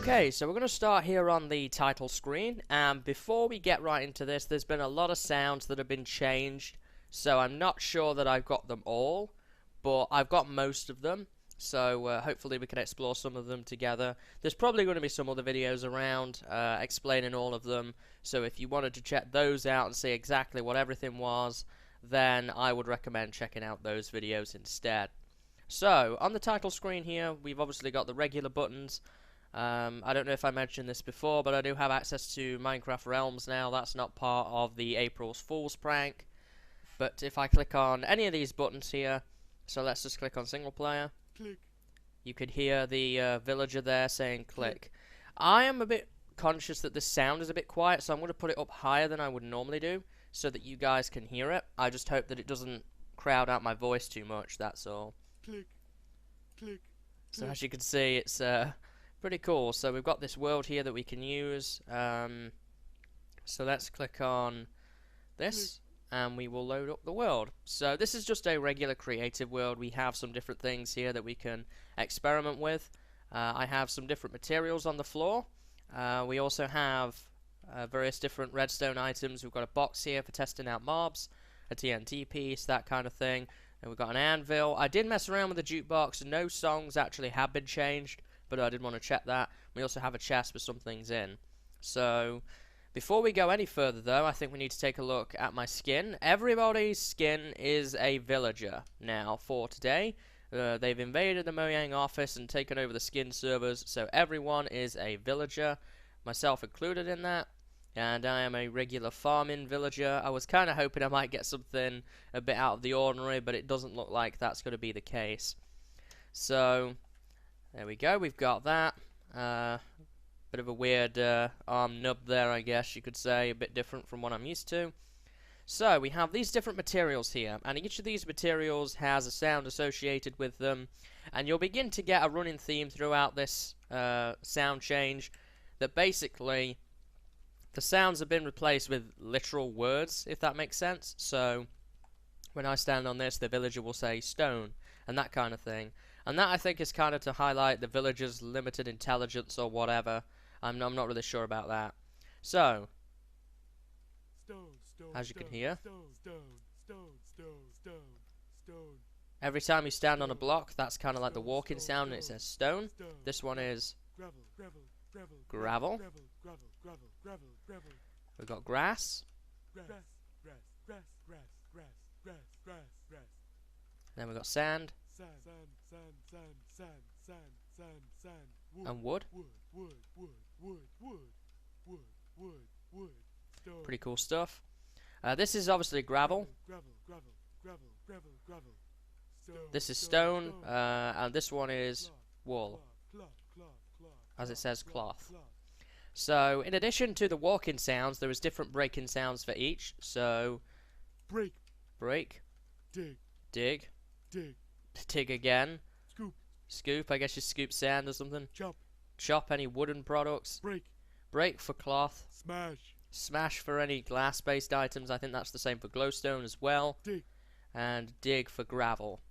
Okay, so we're going to start here on the title screen, and before we get right into this, there's been a lot of sounds that have been changed, so I'm not sure that I've got them all, but I've got most of them, so hopefully we can explore some of them together. There's probably going to be some other videos around explaining all of them, so if you wanted to check those out and see exactly what everything was, then I would recommend checking out those videos instead. So, on the title screen here, we've obviously got the regular buttons. I don't know if I mentioned this before, but I do have access to Minecraft Realms now. That's not part of the April's Fool's prank. But if I click on any of these buttons here, so let's just click on single player. Click. You could hear the villager there saying click. I am a bit conscious that this sound is a bit quiet, so I'm going to put it up higher than I would normally do, so that you guys can hear it. I just hope that it doesn't crowd out my voice too much, that's all. Click. Click. So as you can see, it's pretty cool. So we've got this world here that we can use. So let's click on this and we will load up the world. So this is just a regular creative world. We have some different things here that we can experiment with. I have some different materials on the floor. We also have various different redstone items. We've got a box here for testing out mobs, a TNT piece, that kind of thing. And we've got an anvil. I did mess around with the jukebox. No songs actually have been changed, but I did want to check that. We also have a chest with some things in. So, before we go any further though, I think we need to take a look at my skin. Everybody's skin is a villager now for today. They've invaded the Mojang office and taken over the skin servers, so everyone is a villager, myself included in that. And I am a regular farming villager. I was kind of hoping I might get something a bit out of the ordinary, but it doesn't look like that's going to be the case. So, there we go, we've got that. Bit of a weird arm nub there, I guess you could say, a bit different from what I'm used to. So, we have these different materials here, and each of these materials has a sound associated with them, and you'll begin to get a running theme throughout this sound change, that basically the sounds have been replaced with literal words, if that makes sense. So, when I stand on this, the villager will say stone, and that kind of thing. And that, I think, is kind of to highlight the villager's limited intelligence or whatever. I'm not really sure about that. So, as you can hear, every time you stand on a block, that's kind of like the walking sound, and it says stone. This one is gravel. We've got grass. Then we've got sand. And wood. Pretty cool stuff. This is obviously gravel. This is stone, and this one is wool, as it says cloth. So, in addition to the walking sounds, there is different breaking sounds for each. So, break, dig, dig again, scoop, I guess you scoop sand or something, chop any wooden products, break for cloth, smash for any glass-based items. I think that's the same for glowstone as well, and dig for gravel,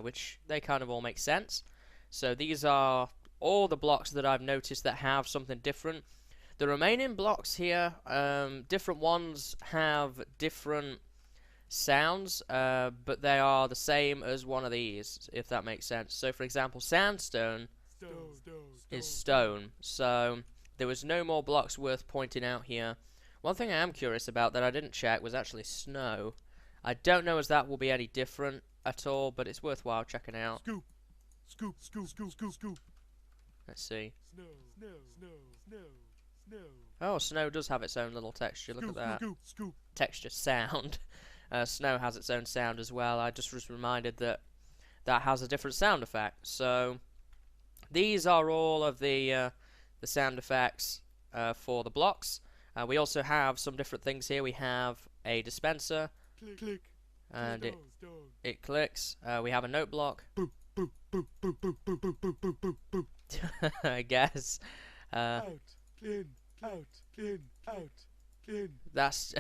which they kind of all make sense. So these are all the blocks that I've noticed that have something different. The remaining blocks here, different ones have different sounds, but they are the same as one of these, if that makes sense. So, for example, sandstone is stone. So, there was no more blocks worth pointing out here. One thing I am curious about that I didn't check was actually snow. I don't know as that will be any different at all, but it's worthwhile checking out. Scoop. Let's see. Snow. Oh, snow does have its own little texture. Look at that. Scoop. Texture sound. Snow has its own sound as well. I just was reminded that that has a different sound effect. So these are all of the sound effects for the blocks. We also have some different things here. We have a dispenser, Click. and it clicks. We have a note block. I guess. Out, in, out. That's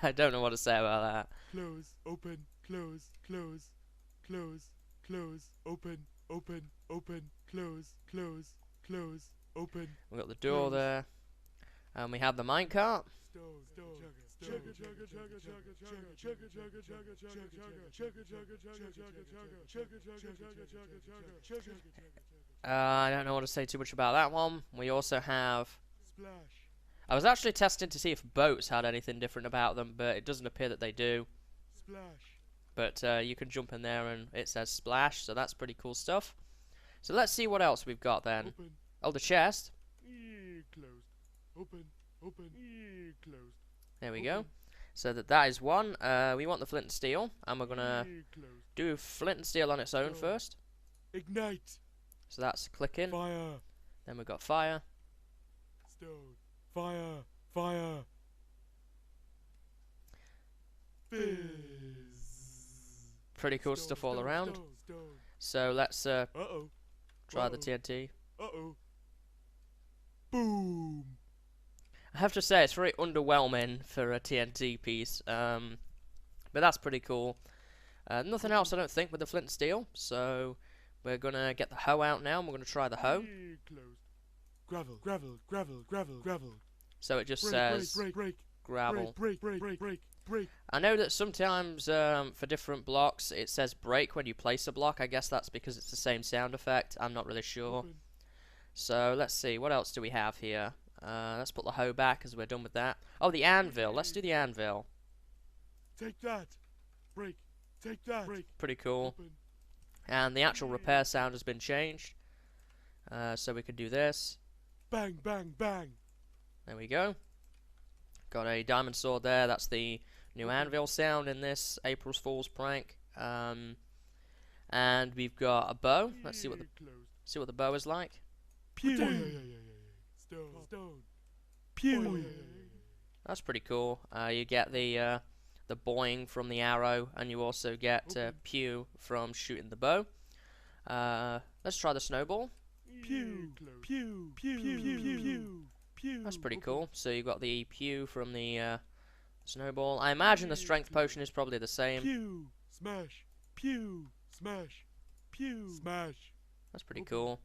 I don't know what to say about that. Close, open, close, open, close, Open. We've got the door Close. there. And we have the minecart. Stone. Stone. Chugga chugga chugga chugga chugga chugga chugga chugga chugga chugga chugga chugga chugga chugga chugga chugga. I don't know what to say too much about that one. We also have... Splash. I was actually testing to see if boats had anything different about them, but it doesn't appear that they do. Splash. But you can jump in there and it says splash, so that's pretty cool stuff. So let's see what else we've got then. Open. Oh, the chest. Closed. Open. Open. Closed. There we go. So that is one. We want the flint and steel, and we're gonna Closed. do flint and steel on its own first. Ignite. So that's clicking. Fire. Then we've got fire. Stone. Fire. Fire. Fizz. Pretty cool Stone, stuff all stone, around. Stone, stone. So let's Uh-oh. try the Uh-oh. TNT. Uh-oh. Boom. I have to say it's very underwhelming for a TNT piece, but that's pretty cool. Nothing else I don't think with the flint and steel, so we're gonna get the hoe out now and we're gonna try the hoe. Closed. Gravel. Gravel. Gravel. Gravel. Gravel. So it just Break, says break, break, gravel. break, break, break, break, break. I know that sometimes for different blocks it says break when you place a block. I guess that's because it's the same sound effect. I'm not really sure. Open. So let's see, what else do we have here? Let's put the hoe back as we're done with that. Oh, the anvil. Let's do the anvil. Take that. Break. Take that. Break. Pretty cool. Open. And the actual repair sound has been changed. So we can do this. Bang, bang, bang. There we go. Got a diamond sword there. That's the new anvil sound in this April Fool's prank. And we've got a bow. Let's see what the bow is like. Pew. Stone. Stone. Pew. That's pretty cool. You get the boing from the arrow, and you also get pew from shooting the bow. Let's try the snowball. Pew. Pew. Pew. Pew. Pew. That's pretty cool. So you got the pew from the snowball. I imagine the strength potion is probably the same. Pew. Smash. Pew. Smash. Pew. Smash. That's pretty cool.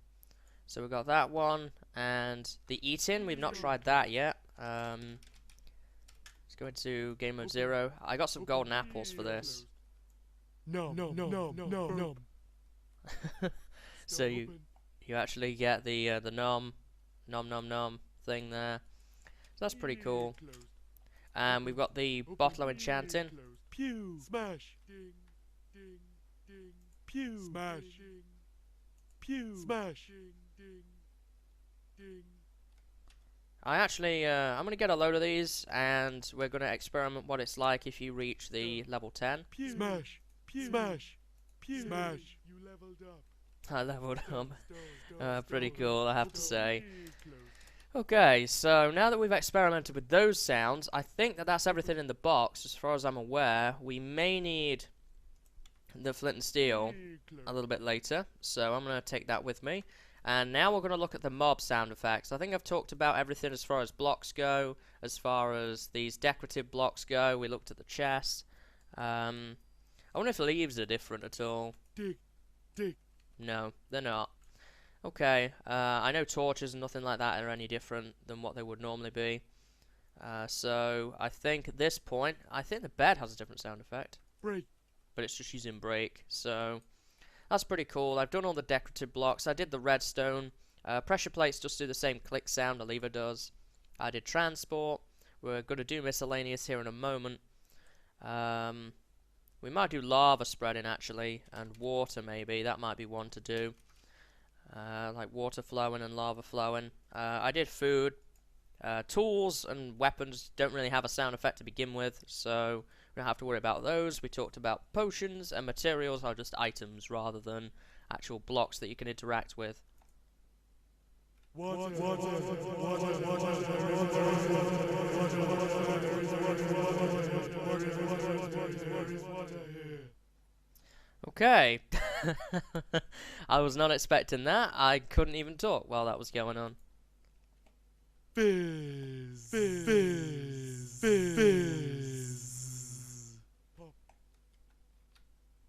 So we got that one, and the eating. We've not tried that yet. Let's go into game mode 0. I got some golden apples for this. No. So you actually get the nom thing there. So that's pretty cool. And we've got the bottle of enchanting. Pew. Smash. Ding. Ding. Ding. Pew. Smash. Ding. Pew. Smash. Ding. Ding. Ding. I actually, I'm gonna get a load of these, and we're gonna experiment what it's like if you reach the level 10. Pew. Smash. Pew. Smash. Pew. Smash. You leveled up. I leveled up. Stone, Pretty stone. cool, I have to say. Close. Okay, so now that we've experimented with those sounds, I think that that's everything in the box. As far as I'm aware, we may need the flint and steel a little bit later, so I'm going to take that with me. And now we're going to look at the mob sound effects. I think I've talked about everything as far as blocks go, as far as these decorative blocks go. We looked at the chest. I wonder if leaves are different at all. Dig. Dig. No, they're not. Okay, I know torches and nothing like that are any different than what they would normally be. So I think at this point, I think the bed has a different sound effect. Break. But it's just using break, so that's pretty cool. I've done all the decorative blocks. I did the redstone. Pressure plates just do the same click sound a lever does. I did transport. We're going to do miscellaneous here in a moment. We might do lava spreading actually, and water maybe. That might be one to do. Like water flowing and lava flowing. I did food. Tools and weapons don't really have a sound effect to begin with, so we don't have to worry about those. We talked about potions, and materials are just items rather than actual blocks that you can interact with. Okay. I was not expecting that. I couldn't even talk while that was going on. Fizz. Fizz. Fizz. Fizz. Pop.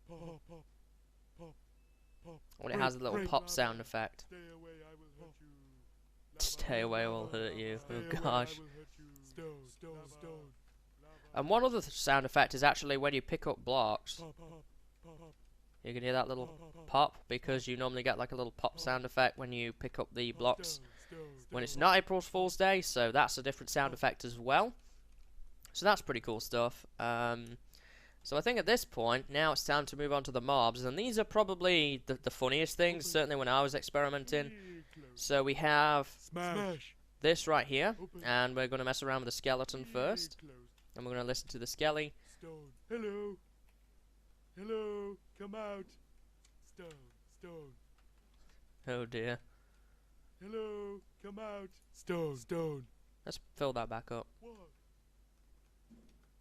Pop. Pop. Pop. Pop. When it has a little pop sound effect. Stay away, I will hurt you. Stay away, will hurt you. Stay Oh away, gosh. I will hurt you. Stone, stone, stone. And one other sound effect is actually when you pick up blocks. Pop, pop, pop, pop, You can hear that little pop, pop, because you normally get like a little pop sound effect when you pick up the blocks stone, stone, when it's stone. not April Fool's Day, so that's a different sound effect as well. So that's pretty cool stuff. So I think at this point, now it's time to move on to the mobs, and these are probably the funniest things, certainly when I was experimenting. So we have Smash. this right here, Open. and we're going to mess around with the skeleton first, Close. and we're going to listen to the skelly. Stone. Hello. Hello. Come out. Stone. Stone. Oh dear. Hello. Come out. Stone. Stone. Let's fill that back up. What?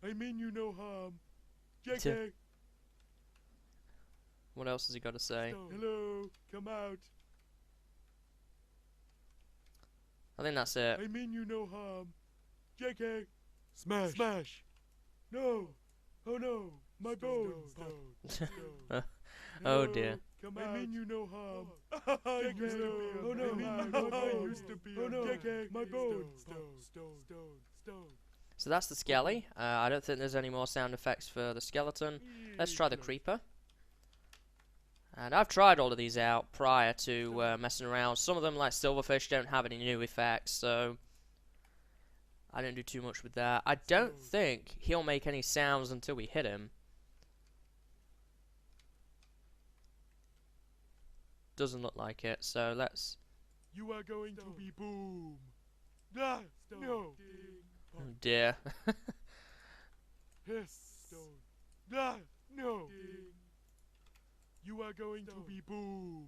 I mean you no harm. JK. What else has he got to say? Stone. Hello. Come out. I think that's it. I mean you no harm. JK. Smash. Smash. No. Oh no. My bones. Stone. Oh Hello, dear. Come out. I mean you no harm. JK. Oh no. I mean my bones. Oh no. JK. My bones. Stone. Stone. Stone. Stone. So that's the skelly. I don't think there's any more sound effects for the skeleton. Let's try the creeper. And I've tried all of these out prior to messing around. Some of them, like Silverfish, don't have any new effects, so I don't do too much with that. I don't think he'll make any sounds until we hit him. Doesn't look like it, so let's... You are going to be boom. Ah, no. Oh dear. Hiss. Stone. Ah, no. You are going to be boom.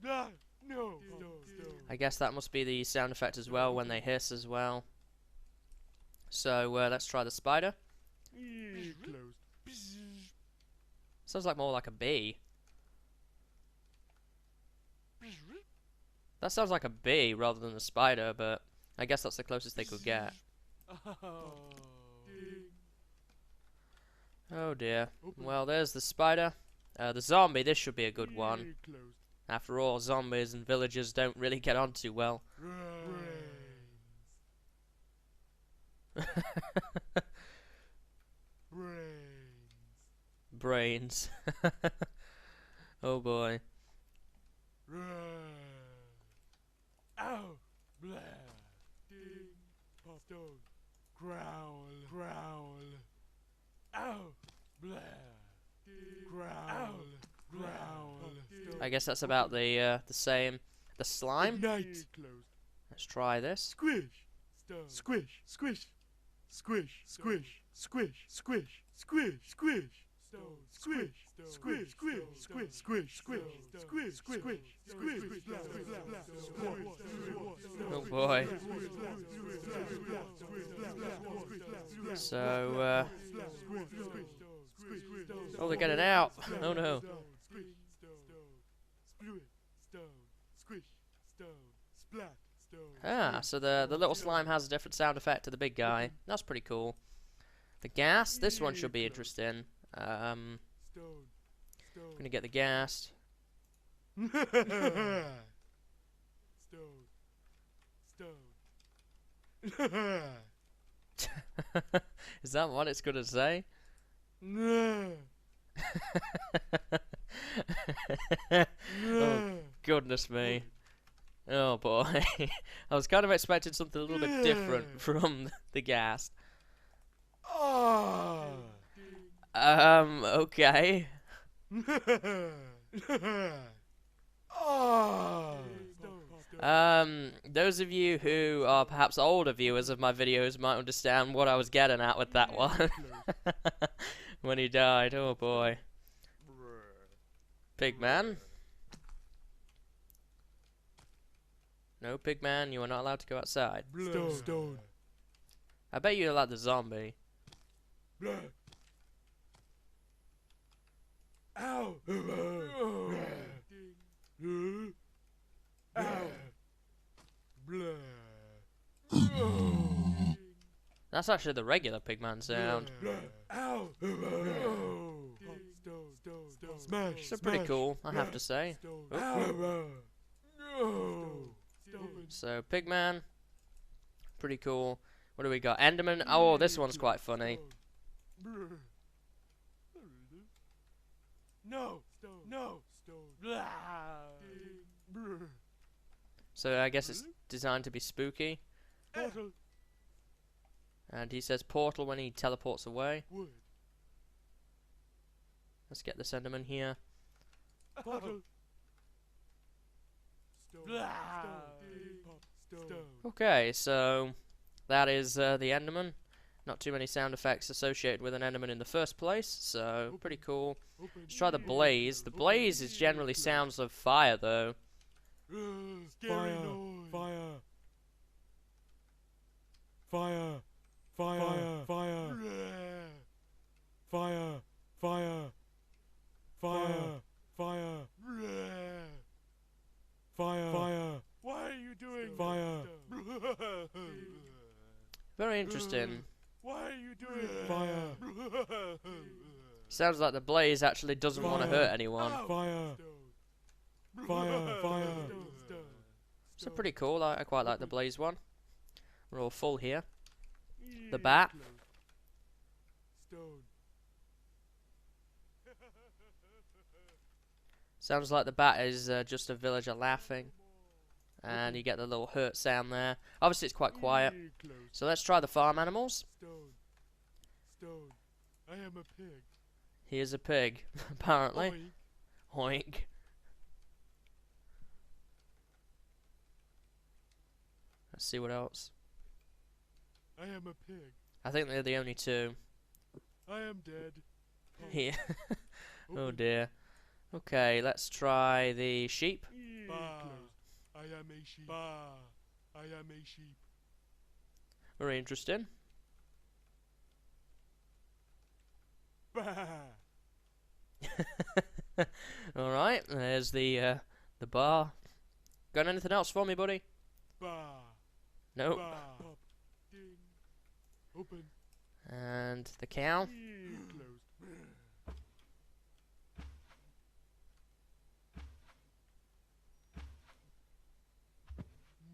Ah, no. Stone. I guess that must be the sound effect as well when they hiss as well. So let's try the spider. Closed. Sounds like more like a bee. That sounds like a bee rather than a spider, but I guess that's the closest they could get. Oh dear. Well, there's the spider. The zombie, this should be a good one. After all, zombies and villagers don't really get on too well. Brains. Oh boy. Ow! Blah! Ding! Pop! Stone! Growl! Growl! Ow! Blah! Ding! Growl! Growl! I guess that's about the same. The slime. Ignite! Let's try this. Squish! Stone! Squish! Squish! Squish! Squish! Squish! Squish! Squish! Squish! Stone! Squish! Squish! Squish! Squish! Squish! Squish! Squish! Squish! Squish! Oh boy. So, oh, they're getting out. Oh no. Ah, so the little slime has a different sound effect to the big guy. That's pretty cool. The gas, this one should be interesting. I'm gonna get the gas. Is that what it's gonna say? Oh, goodness me. Oh boy. I was kind of expecting something a little bit different from the gas. Okay. Those of you who are perhaps older viewers of my videos might understand what I was getting at with that one. When he died, oh boy. Pigman. No, Pigman, you are not allowed to go outside. Stone. I bet you like the zombie. Ow! That's actually the regular Pigman sound. Ow! Smash! It's pretty cool, I have to say. Ow! So, Pigman, Pretty cool. What do we got? Enderman. Oh, this one's quite funny. No. No. So I guess it's designed to be spooky. Portal. And he says portal when he teleports away. Wood. Let's get this Enderman here. Portal. Stone. Okay, so that is the Enderman. Not too many sound effects associated with an Enderman in the first place, so pretty cool. Let's try the blaze. The blaze is generally sounds of fire, though. Scary noise. Fire. Fire. Fire. Fire. Fire. Fire. Fire. Fire. Fire. Fire. Why are you doing fire? Very interesting. Why are you doing fire? Sounds like the blaze actually doesn't want to hurt anyone. Fire. Fire. Fire. So pretty cool. I quite like the blaze one. We're all full here. The bat. Stone. Sounds like the bat is just a villager laughing. And you get the little hurt sound there. Obviously it's quite quiet. So let's try the farm animals. Stone. Stone. I am a pig. He is a pig, apparently. Oink. Oink. Let's see what else. I am a pig. I think they're the only two. I am dead. Here. Oh dear. Okay, let's try the sheep. Bah. I am a sheep. Bah. I am a sheep. Very interesting. Bah. Alright, there's the bar. Got anything else for me, buddy? Bah. Nope. Bah. Pop. Ding. Open. And the cow. Closed.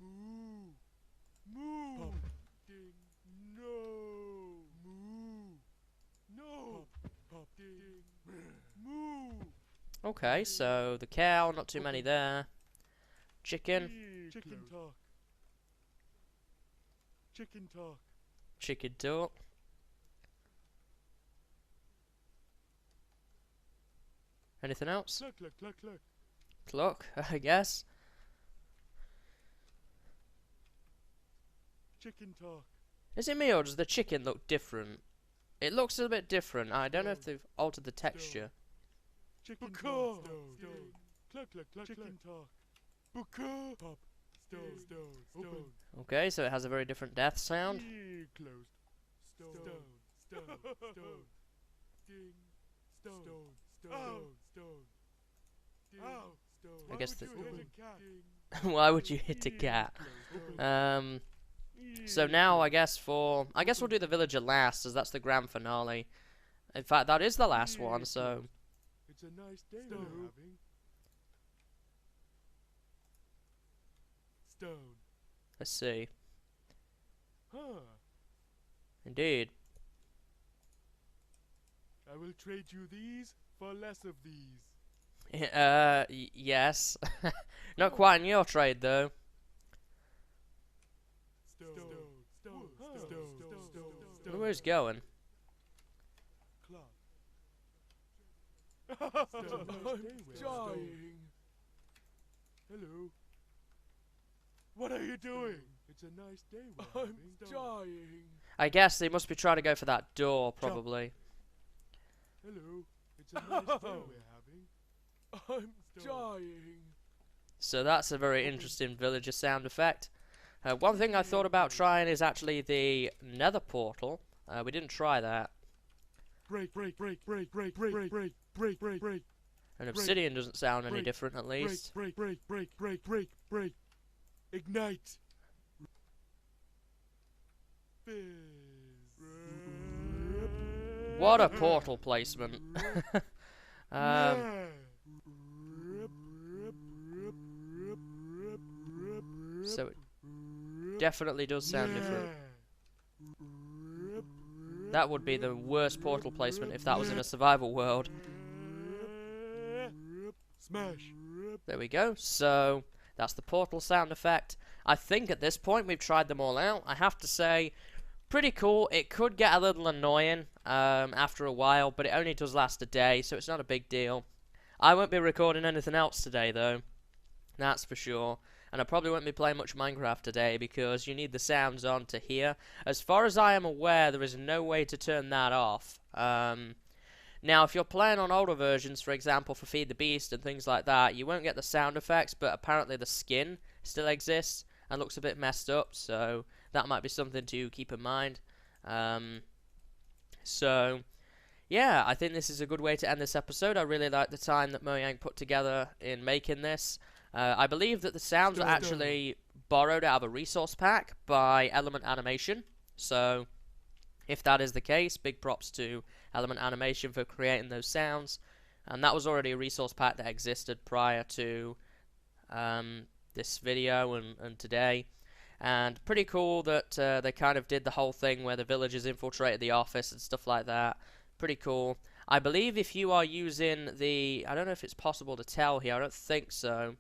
Moo. Moo. Pop. Ding. No. Moo. No. Pop. Pop. Ding. Moo. Okay, so the cow, not too many there. Chicken. Chicken talk. Chicken talk. Chicken talk. Anything else? Cluck, cluck, cluck, cluck. Clock, I guess. Chicken talk. Is it me or does the chicken look different? It looks a little bit different. I don't know if they've altered the texture. Chicken talk. Stone. Cluck, cluck, cluck, chicken talk. Buka. Pop. Stone. Open. Okay, so it has a very different death sound. Closed. Stone. Ding. Stone. Stone. Ow. Stone. I guess the Cat. why would you hit a cat? So now I guess we'll do the villager last, as that's the grand finale. In fact, that is the last one. So it's a nice day we're having. Stone. let's see. Huh. Indeed. I will trade you these for less of these. Yes. Not quite in your trade though. Where's he going? I'm dying. Hello. What are you doing? It's a nice day. I'm dying. I guess they must be trying to go for that door, probably. Hello. It's a nice day we're having. I'm dying. So that's a very interesting villager sound effect. One thing I thought about trying is actually the nether portal. We didn't try that. Break. And obsidian doesn't sound any different, at least. Break. Ignite. What a portal placement. So it definitely does sound different. That would be the worst portal placement if that was in a survival world. Smash. There we go. So that's the portal sound effect. I think at this point we've tried them all out. I have to say, pretty cool. It could get a little annoying after a while, but it only does last a day, so it's not a big deal. I won't be recording anything else today, though. That's for sure. And I probably won't be playing much Minecraft today because you need the sounds on to hear. As far as I am aware, there is no way to turn that off. Now, if you're playing on older versions, for example, for Feed the Beast and things like that, you won't get the sound effects, but apparently the skin still exists and looks a bit messed up, so that might be something to keep in mind. So, yeah, I think this is a good way to end this episode. I really like the time that Mojang put together in making this. I believe that the sounds are actually borrowed out of a resource pack by Element Animation, so if that is the case, big props to Element Animation for creating those sounds. And that was already a resource pack that existed prior to this video and today. And pretty cool that they kind of did the whole thing where the villagers infiltrated the office and stuff like that. Pretty cool. I believe if you are using the... I don't know if it's possible to tell here, I don't think so.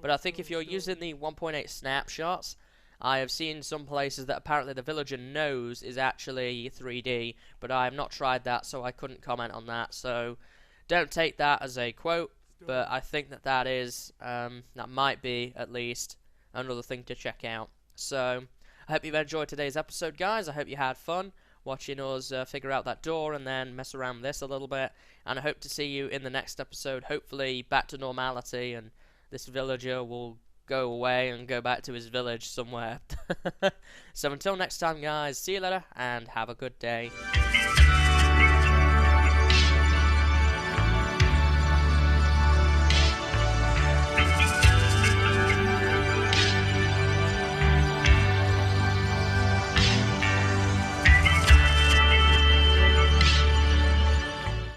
But I think if you're using the 1.8 snapshots, I have seen some places that apparently the villager nose is actually 3D, but I have not tried that, so I couldn't comment on that. So don't take that as a quote, but I think that that is, that might be at least another thing to check out. So I hope you've enjoyed today's episode, guys. I hope you had fun watching us figure out that door and then mess around with this a little bit. And I hope to see you in the next episode, hopefully back to normality, and this villager will go away and go back to his village somewhere. So until next time, guys, see you later and have a good day.